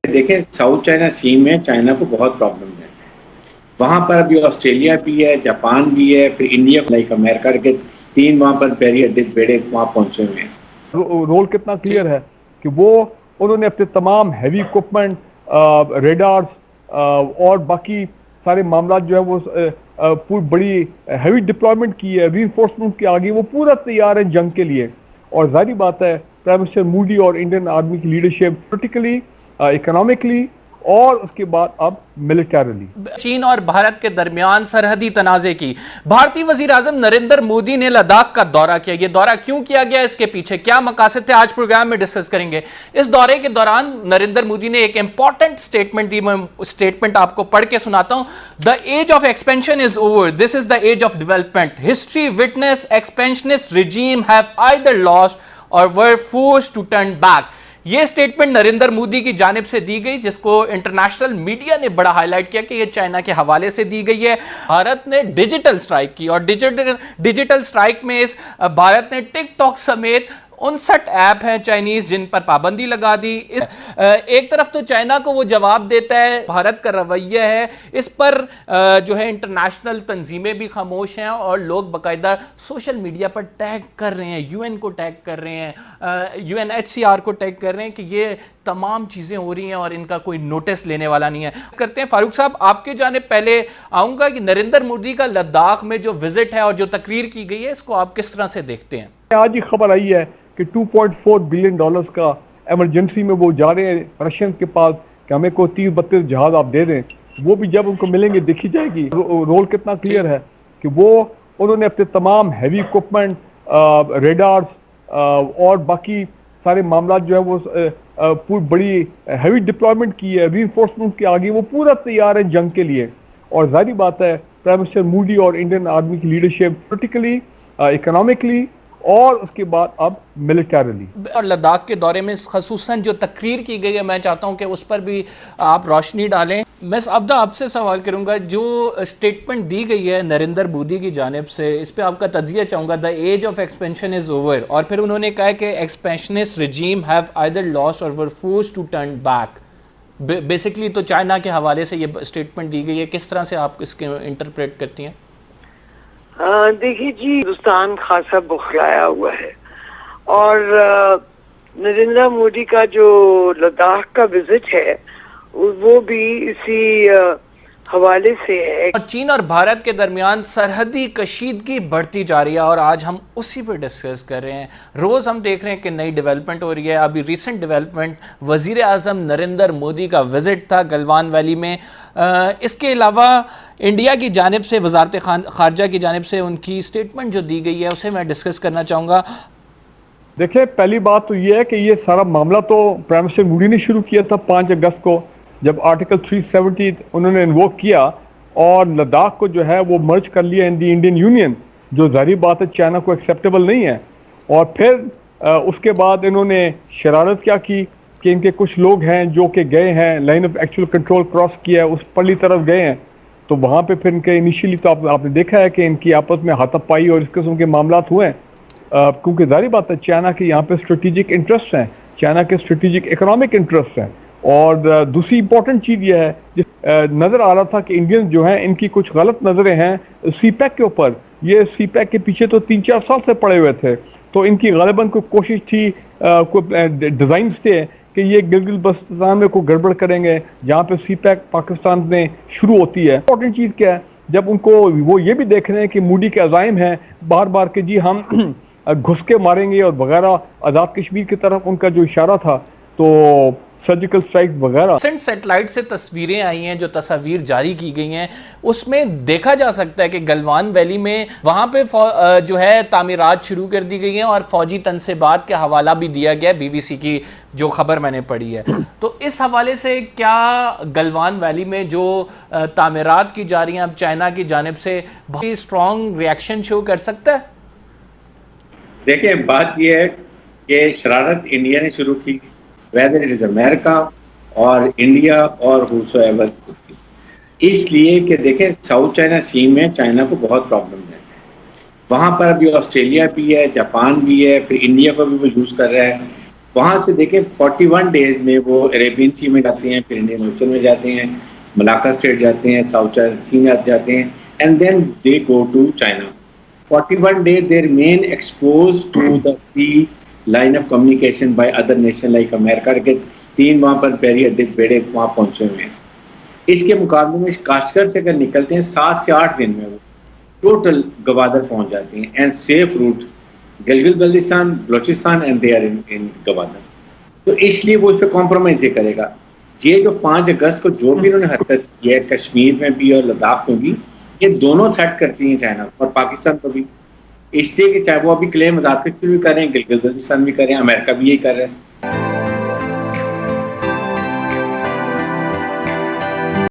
دیکھیں south China Sea میں China کو بہت پرابلم ہے. وہاں پر ابھی آسٹریلیا بھی ہے, جاپان بھی ہے, پھر انڈیا لائک امریکہ کے 3 وہاں پر بیڑے وہاں پہنچے ہوئے ہیں. رول کتنا کلیئر ہے کہ وہ انہوں نے اپنے تمام ہیوی اکوپمنٹ, ریڈارز اور باقی سارے معاملات جو ہے وہ پوری بڑی ہیوی ڈپلائمنٹ کی ہے, ری انفورسمنٹ کے آگے وہ پورا تیار ہے جنگ کے لیے. اور ظاہری بات ہے پرائم منسٹر مودی اور انڈین آرمی کی لیڈرشپ پولیٹیکلی, اکنامکلی اور اس کے بعد اب ملٹریلی. چین اور بھارت کے درمیان سرحدی تنازع کی بھارتی وزیر اعظم نریندر مودی نے لداخ کا دورہ کیا. یہ دورہ کیوں کیا گیا, اس کے پیچھے کیا مقاصد تھے, آج پروگرام میں ڈسکس کریں گے. اس دورے کے دوران نریندر مودی نے ایک امپورٹنٹ سٹیٹمنٹ دی, میں سٹیٹمنٹ آپ کو پڑھ کے سناتا ہوں. The age of expansion is over. This is the age of development. History witnessed expansionist regime have either lost or were forced to turn back. یہ سٹیٹمنٹ نریندر مودی کی جانب سے دی گئی, جس کو انٹرنیشنل میڈیا نے بڑا ہائی لائٹ کیا کہ یہ چائنا کے حوالے سے دی گئی ہے. بھارت نے ڈیجیٹل سٹرائک کی اور ڈیجیٹل سٹرائک میں بھارت نے ٹک ٹاک سمیت 59 ایپ ہیں چائنیز جن پر پابندی لگا دی. ایک طرف تو چائنا کو وہ جواب دیتا ہے, بھارت کا رویہ ہے اس پر جو ہے انٹرنیشنل تنظیمیں بھی خاموش ہیں اور لوگ باقاعدہ سوشل میڈیا پر ٹیگ کر رہے ہیں, یو این کو ٹیگ کر رہے ہیں, UNHCR کو ٹیگ کر رہے ہیں کہ یہ تمام چیزیں ہو رہی ہیں اور ان کا کوئی نوٹس لینے والا نہیں ہے. کرتے ہیں فاروق صاحب, آپ کے جانب پہلے آؤں گا کہ نریندر مودی کا لداخ میں جو وزٹ ہے اور جو تقریر کی گئی ہے اس کو آپ کس طرح سے دیکھتے ہیں؟ آج ہی خبر آئی ہے کہ $2.4 بلین کا ایمرجنسی میں وہ جا رہے ہیں رشین کے پاس کہ ہمیں کوئی 30-32 جہاز آپ دے دیں. وہ بھی جب ان کو ملیں گے دیکھی جائے گی. رول کتنا کلیئر ہے کہ وہ انہوں نے اپنے تمام ہیوی اکوپمنٹ, ریڈارز اور باقی سارے معاملات جو ہے وہ پوری بڑی ہیوی ڈپلائمنٹ کی ہے, ری انفورسمنٹ کے آگے وہ پورا تیار ہے جنگ کے لیے. اور ظاہری بات ہے پرائم منسٹر مودی اور انڈین آرمی کی لیڈرشپ پولیٹیکلی, اکنامکلی اور اس کے بعد اب ملٹریلی. اور لداخ کے دورے میں خصوصاً جو تقریر کی گئی ہے میں چاہتا ہوں کہ اس پر بھی آپ روشنی ڈالیں. میں ابدا آپ سے سوال کروں گا, جو سٹیٹمنٹ دی گئی ہے نریندر مودی کی جانب سے اس پہ آپ کا تجزیہ چاہوں گا. The age of expansion is over, اور پھر انہوں نے کہا کہ expansionist regime have either lost or were forced to turn back. Basically تو چائنا کے حوالے سے یہ سٹیٹمنٹ دی گئی ہے, کس طرح سے آپ اس کے انٹرپریٹ کرتی ہیں؟ دیکھیے جی, ہندوستان خاصا بخلایا ہوا ہے اور نریندر مودی کا جو لداخ کا وزٹ ہے وہ بھی اسی حوالے سے ہے. اور چین اور بھارت کے درمیان سرحدی کشیدگی بڑھتی جا رہی ہے اور آج ہم اسی پہ ڈسکس کر رہے ہیں. روز ہم دیکھ رہے ہیں کہ نئی ڈیولپمنٹ ہو رہی ہے. ابھی ریسنٹ ڈیولپمنٹ وزیر اعظم نریندر مودی کا وزٹ تھا گلوان ویلی میں. اس کے علاوہ انڈیا کی جانب سے وزارت خارجہ کی جانب سے ان کی سٹیٹمنٹ جو دی گئی ہے اسے میں ڈسکس کرنا چاہوں گا. دیکھیں پہلی بات تو یہ ہے کہ یہ سارا معاملہ تو پرائم منسٹر مودی نے شروع کیا تھا 5 اگست کو, جب آرٹیکل 370 انہوں نے انووک کیا اور لداخ کو جو ہے وہ مرج کر لیا ان دی انڈین یونین, جو ظاہری بات ہے چائنا کو ایکسیپٹیبل نہیں ہے. اور پھر اس کے بعد انہوں نے شرارت کیا کی کہ ان کے کچھ لوگ ہیں جو کہ گئے ہیں line of actual control cross کیا ہے, اس پرلی طرف گئے ہیں. تو وہاں پہ پھر ان کے انیشیلی تو آپ نے دیکھا ہے کہ ان کی آپس میں ہاتھ پائی اور اس قسم کے معاملات ہوئے ہیں, کیونکہ ظاہری بات ہے چائنا کے یہاں پہ اسٹریٹجک انٹرسٹ ہیں, چائنا کے اسٹریٹجک اکنامک انٹرسٹ ہیں. اور دوسری امپورٹنٹ چیز یہ ہے جس نظر آ رہا تھا کہ انڈین جو ہیں ان کی کچھ غلط نظریں ہیں سی پیک کے اوپر. یہ سی پیک کے پیچھے تو 3-4 سال سے پڑے ہوئے تھے, تو ان کی غالباً کوئی کوشش تھی, کوئی ڈیزائنز تھے کہ یہ گلگت بلتستان میں کوئی گڑبڑ کریں گے جہاں پہ سی پیک پاکستان میں شروع ہوتی ہے. امپورٹنٹ چیز کیا ہے, جب ان کو وہ یہ بھی دیکھ رہے ہیں کہ مودی کے عزائم ہیں بار بار کہ جی ہم گھس کے ماریں گے اور وغیرہ, آزاد کشمیر کی طرف ان کا جو اشارہ تھا, تو سرجیکل سٹرائکس وغیرہ. سیٹلائٹ سے تصویریں آئی ہیں, جو تصاویر جاری کی گئی ہیں اس میں دیکھا جا سکتا ہے کہ گلوان ویلی میں وہاں پہ جو ہے تعمیرات شروع کر دی گئی ہیں اور فوجی تنصیبات کے حوالہ بھی دیا گیا ہے BBC کی جو خبر میں نے پڑھی ہے. تو اس حوالے سے کیا گلوان ویلی میں جو تعمیرات کی جا رہی ہیں اب چائنا کی جانب سے بہت اسٹرانگ ریاکشن شو کر سکتا ہے؟ دیکھیں بات یہ ہے کہ شرارت انڈیا نے شروع کی, whether it is America اور انڈیا اور whosoever, اس لیے کہ دیکھیں ساؤتھ چائنا سی میں چائنا کو بہت پرابلم ہے. وہاں پر ابھی آسٹریلیا بھی ہے, جاپان بھی ہے, پھر انڈیا کو بھی وہ یوز کر رہا ہے. وہاں سے دیکھیں 41 ڈیز میں وہ عربین سی میں جاتے ہیں, پھر انڈین اوشن میں جاتے ہیں, ملاکا اسٹریٹ جاتے ہیں, ساؤتھ چائنا سی میں جاتے ہیں, and then they go to China. 41 days they remain exposed to the free line of communication by other nations like America کے 3 وہاں پر پیری اڈے بیڑے وہاں پہنچے ہوئے ہیں. اس کے مقابلے میں کاشتکر سے اگر نکلتے ہیں 7 سے 8 دن میں وہ ٹوٹل گوادر پہنچ جاتے ہیں, and safe route Gilgit Baltistan, Balochistan, and they are in Gwadar. تو اس لیے وہ اس پہ کمپرومائز یہ کرے گا. یہ جو 5 اگست کو جو بھی انہوں نے حرکت کی ہے کشمیر میں بھی اور لداخ میں بھی, یہ دونوں تھریٹ کرتی ہیں چائنا اور پاکستان کو بھی, اس لیے کہ چاہے وہ ابھی کلیم مذاکرات بھی کر رہے ہیں, گلگت بلتستان بھی کر رہے ہیں, امریکہ بھی یہی کر رہے ہیں.